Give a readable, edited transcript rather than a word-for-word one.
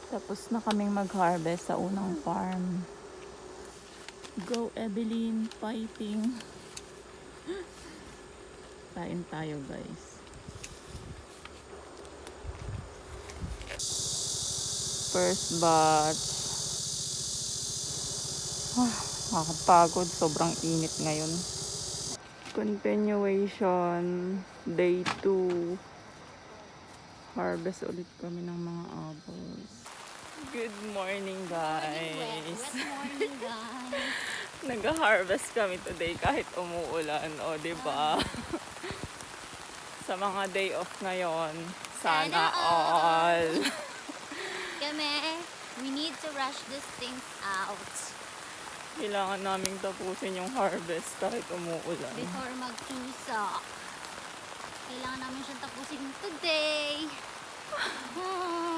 Tapos na kaming mag-harvest sa unang farm. Go Evelyn, fighting! Kain tayo guys. First batch. Nakakapagod, sobrang init ngayon. Continuation, day 2. Harvest ulit kami ng mga apples. Good morning guys. Good morning, guys. Nag-harvest kami today kahit umuulan, o diba? Sa mga day off ngayon, sana all. Kami, we need to rush these things out Kailangan naming tapusin yung harvest kahit umuulan. before magtusa. Kailangan namin siyang tapusin today.